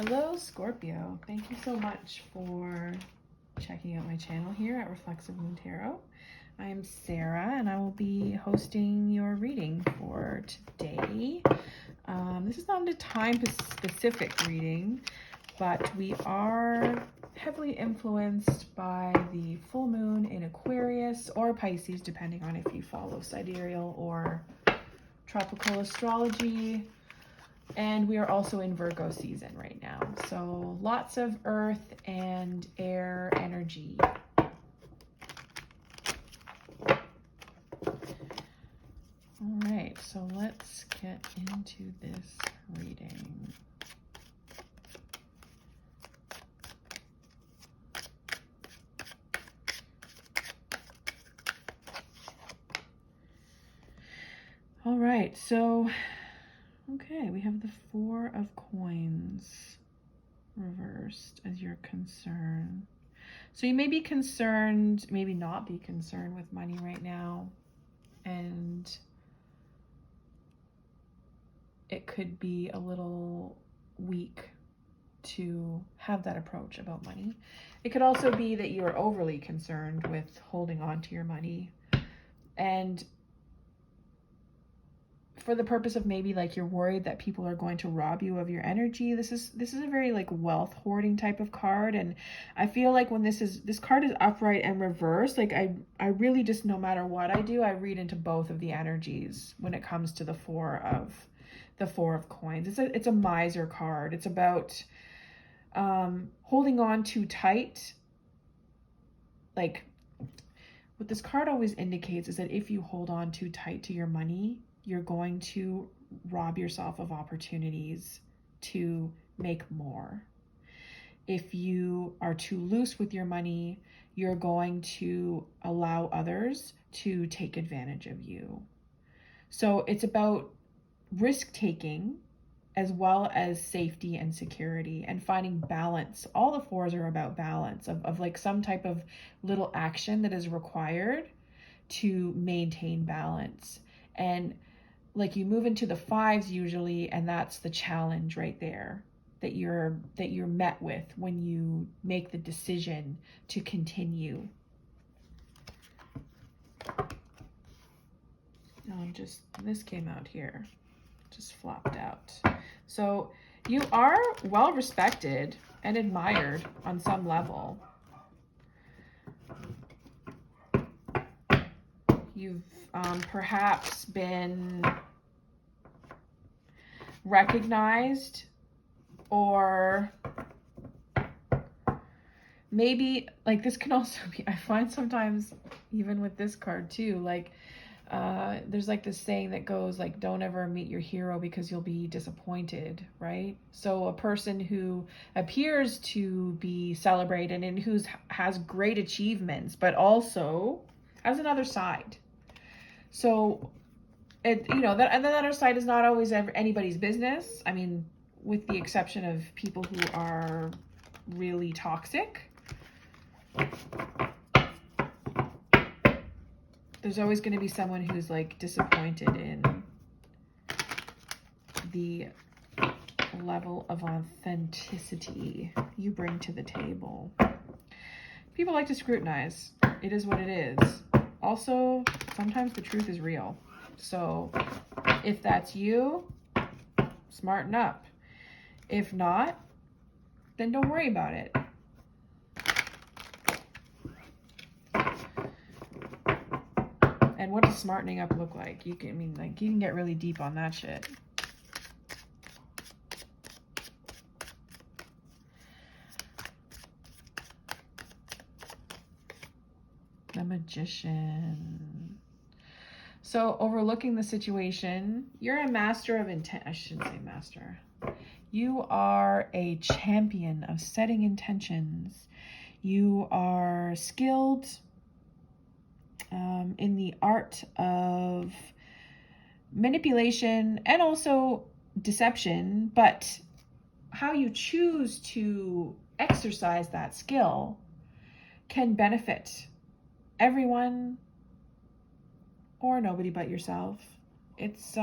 Hello, Scorpio. Thank you so much for checking out my channel here at Reflexive Moon Tarot. I am Sarah, and I will be hosting your reading for today. This is not a time-specific reading, but we are heavily influenced by the full moon in Aquarius or Pisces, depending on if you follow sidereal or tropical astrology. And we are also in Virgo season right now. So lots of earth and air energy. All right, so let's get into this reading. All right, so okay, we have the Four of Coins reversed as your concern. So you may be concerned, maybe not be concerned with money right now. And it could be a little weak to have that approach about money. It could also be that you are overly concerned with holding on to your money. And for the purpose of maybe like you're worried that people are going to rob you of your energy. This is a very like wealth hoarding type of card, and I feel like when this card is upright and reversed, like I really just, no matter what I do, I read into both of the energies when it comes to the Four of Coins. It's a miser card. It's about holding on too tight. Like what this card always indicates is that if you hold on too tight to your money, you're going to rob yourself of opportunities to make more. If you are too loose with your money, you're going to allow others to take advantage of you. So it's about risk-taking as well as safety and security and finding balance. All the fours are about balance of like some type of little action that is required to maintain balance. And like you move into the fives usually, and that's the challenge right there that you're met with when you make the decision to continue. This came out here, just flopped out. So you are well respected and admired on some level. You've perhaps been recognized, or maybe like this can also be, I find sometimes even with this card too, like there's like this saying that goes like, don't ever meet your hero because you'll be disappointed, right? So a person who appears to be celebrated and who has great achievements, but also has another side. So it, you know, that, and the other side is not always anybody's business. I mean, with the exception of people who are really toxic. There's always going to be someone who's like disappointed in the level of authenticity you bring to the table. People like to scrutinize. It is what it is. Also, sometimes the truth is real. So if that's you, smarten up. If not, then don't worry about it. And what does smartening up look like? You can get really deep on that shit. The Magician. So overlooking the situation, you're a master of intent. I shouldn't say master. You are a champion of setting intentions. You are skilled in the art of manipulation and also deception, but how you choose to exercise that skill can benefit everyone or nobody but yourself. It's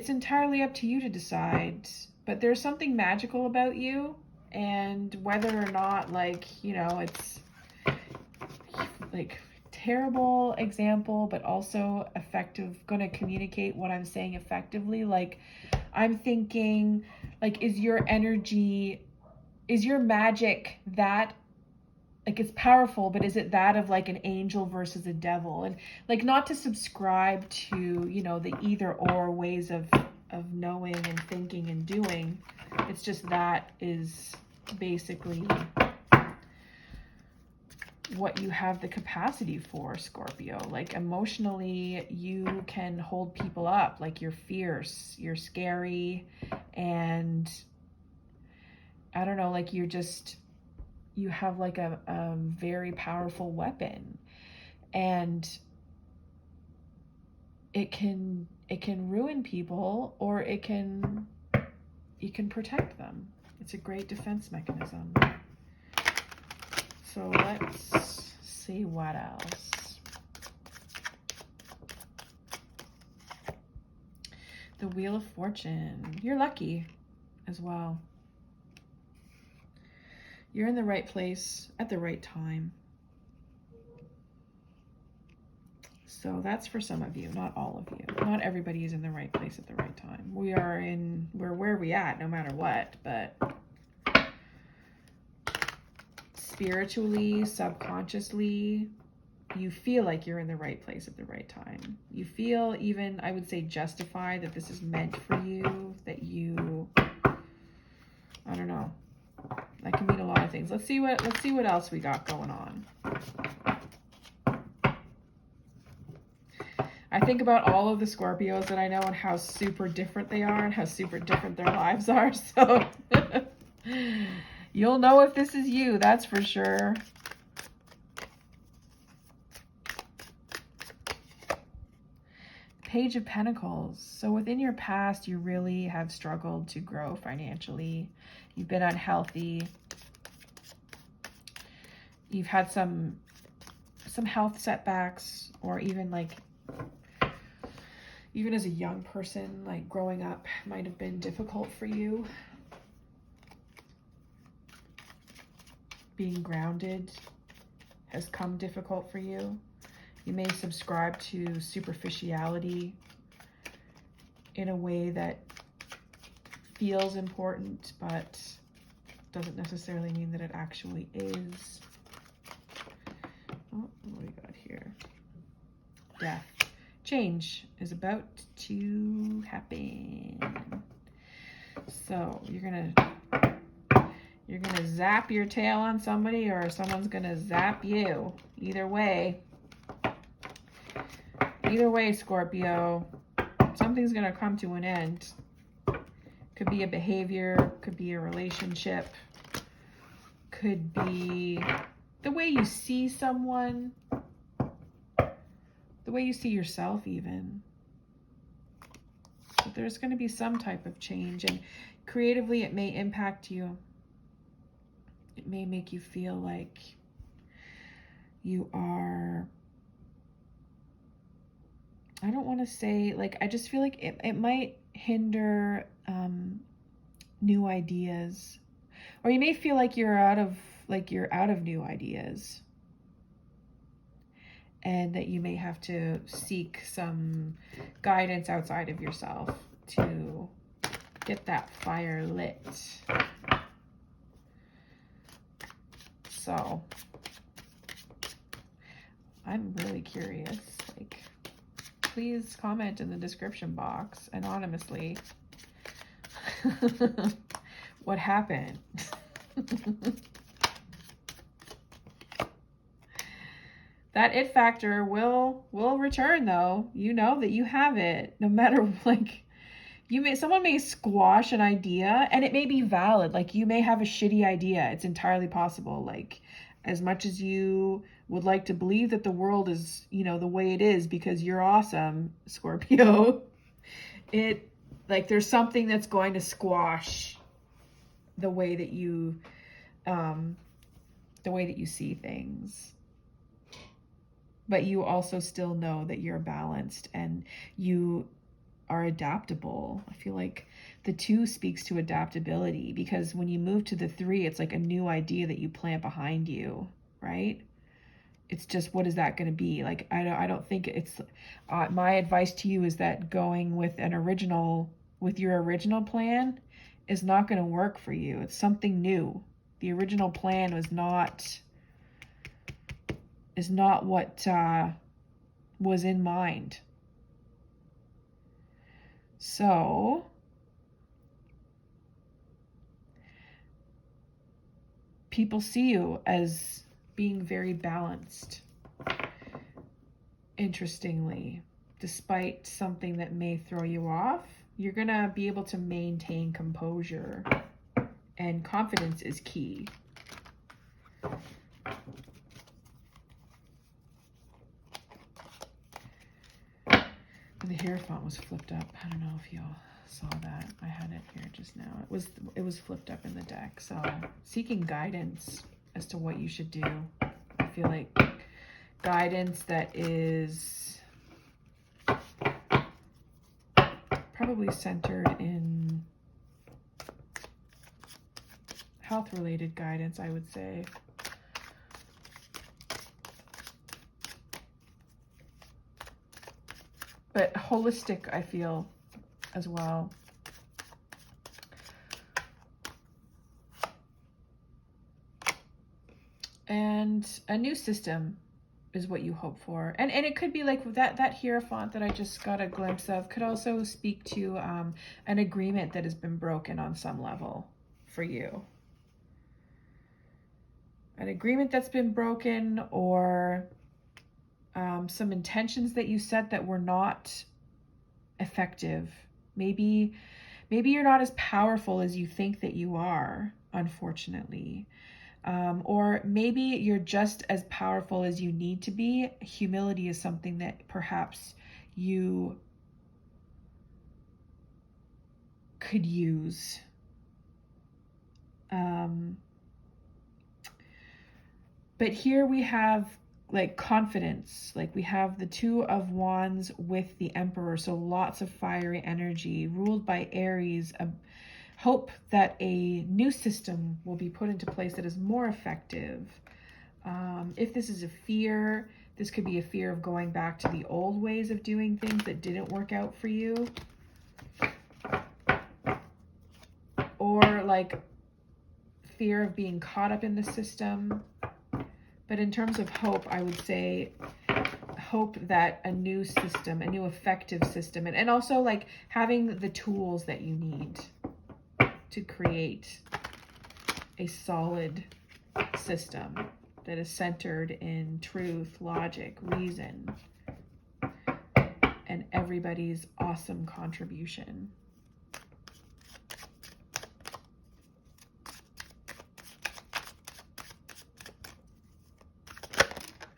entirely up to you to decide but there's something magical about you, and whether or not, like, you know, it's like terrible example, but also effective, gonna communicate what I'm saying effectively. Like, I'm thinking, like, is your energy, is your magic that, like, it's powerful, but is it that of like an angel versus a devil? And like, not to subscribe to, you know, the either or ways of knowing and thinking and doing. It's just that is basically what you have the capacity for, Scorpio. Like, emotionally, you can hold people up. Like, you're fierce, you're scary, and I don't know, like, you're just, you have like a very powerful weapon, and it can ruin people, or you can protect them. It's a great defense mechanism. So let's see what else. The Wheel of Fortune. You're lucky as well. You're in the right place at the right time. So that's for some of you, not all of you. Not everybody is in the right place at the right time. We're where we at no matter what, but spiritually, subconsciously, you feel like you're in the right place at the right time. You feel, even, I would say, justified that this is meant for you, that you, I don't know. That can mean a lot of things. Let's see what else we got going on. I think about all of the Scorpios that I know and how super different they are and how super different their lives are. So you'll know if this is you, that's for sure. Page of Pentacles. So within your past, you really have struggled to grow financially. You've been unhealthy. You've had some health setbacks, or even like, even as a young person, like growing up might have been difficult for you. Being grounded has come difficult for you. You may subscribe to superficiality in a way that feels important, but doesn't necessarily mean that it actually is. Oh, what do we got here? Death. Change is about to happen. So you're gonna zap your tail on somebody, or someone's gonna zap you. Either way, Scorpio, something's gonna come to an end. Could be a behavior, could be a relationship, could be the way you see someone, the way you see yourself even. But there's going to be some type of change, and creatively it may impact you. It may make you feel like you are, I don't want to say, like, I just feel like it might hinder new ideas, or you may feel like you're out of new ideas, and that you may have to seek some guidance outside of yourself to get that fire lit. So I'm really curious, like, please comment in the description box anonymously what happened. That it factor will return, though. You know that you have it, no matter, like, someone may squash an idea, and it may be valid. Like, you may have a shitty idea. It's entirely possible. Like, as much as you would like to believe that the world is, you know, the way it is because you're awesome, Scorpio, there's something that's going to squash the way that you see things. But you also still know that you're balanced, and you are adaptable. I feel like the 2 speaks to adaptability, because when you move to the 3, it's like a new idea that you plant behind you, right? It's just, what is that going to be? Like, I don't think it's, my advice to you is that going with your original plan is not going to work for you. It's something new. The original plan is not what was in mind. So people see you as being very balanced, interestingly. Despite something that may throw you off, you're going to be able to maintain composure, and confidence is key. The Hierophant was flipped up. I don't know if y'all saw that. I had it here just now. It was flipped up in the deck. So seeking guidance as to what you should do. I feel like guidance that is probably centered in health-related guidance, I would say. But holistic, I feel, as well. And a new system is what you hope for. And it could be like that Hierophant that I just got a glimpse of could also speak to an agreement that has been broken on some level for you. An agreement that's been broken, or some intentions that you set that were not effective. Maybe you're not as powerful as you think that you are, unfortunately. Or maybe you're just as powerful as you need to be. Humility is something that perhaps you could use. But here we have like confidence, like we have the 2 of Wands with the Emperor, so lots of fiery energy, ruled by Aries. Hope that a new system will be put into place that is more effective. If this is a fear, this could be a fear of going back to the old ways of doing things that didn't work out for you. Or like fear of being caught up in the system. But in terms of hope, I would say hope that a new system, a new effective system, and also like having the tools that you need to create a solid system that is centered in truth, logic, reason, and everybody's awesome contribution.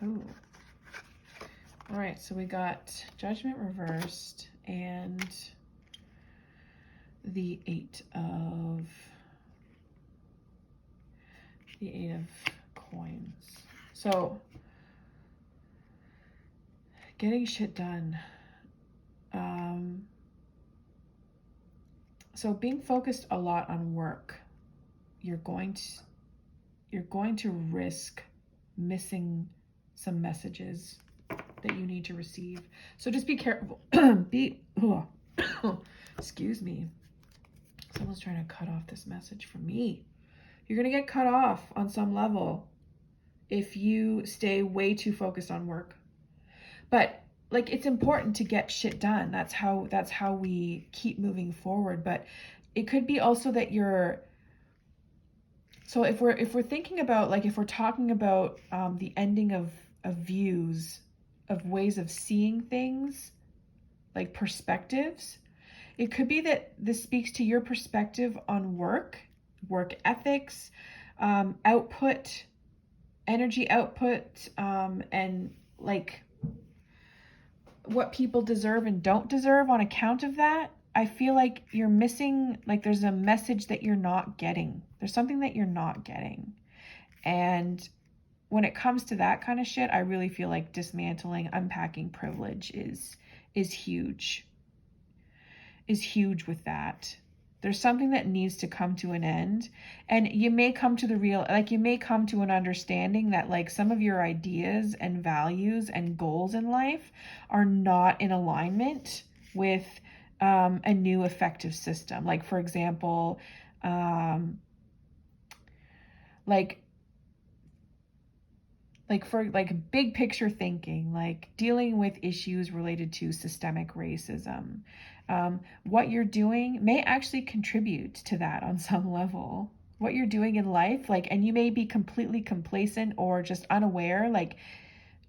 Ooh. All right, so we got Judgment reversed and the 8 of coins. So getting shit done. So being focused a lot on work, you're going to risk missing some messages that you need to receive. So just be careful. Excuse me. Someone's trying to cut off this message from me. You're going to get cut off on some level if you stay way too focused on work. But like, it's important to get shit done. That's how we keep moving forward. But it could be also that so if we're thinking about, like, if we're talking about the ending of views, of ways of seeing things, like perspectives, it could be that this speaks to your perspective on work ethics, output, energy output, and like what people deserve and don't deserve on account of that. I feel like you're missing, like there's a message that you're not getting. There's something that you're not getting. And when it comes to that kind of shit, I really feel like dismantling, unpacking privilege is huge. is huge with that. There's something that needs to come to an end, and you may come to you may come to an understanding that like some of your ideas and values and goals in life are not in alignment with a new effective system. Like, for example, like for like big picture thinking, like dealing with issues related to systemic racism. What you're doing may actually contribute to that on some level. What you're doing in life, like, and you may be completely complacent or just unaware, like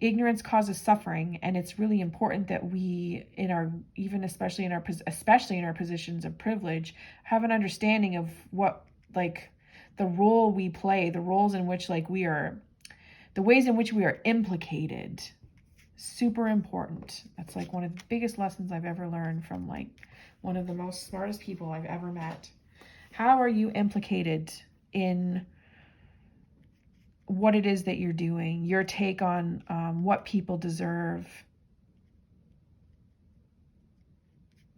ignorance causes suffering, and it's really important that we in our, even especially in our positions of privilege, have an understanding of what, like, the role we play, the roles in which like we are, the ways in which we are implicated. Super important. That's like one of the biggest lessons I've ever learned from like one of the most smartest people I've ever met. How are you implicated in what it is that you're doing, your take on what people deserve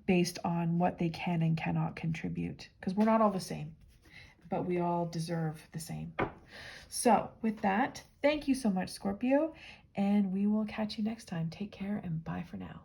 based on what they can and cannot contribute? Because we're not all the same, but we all deserve the same. So with that, thank you so much, Scorpio, and we will catch you next time. Take care and bye for now.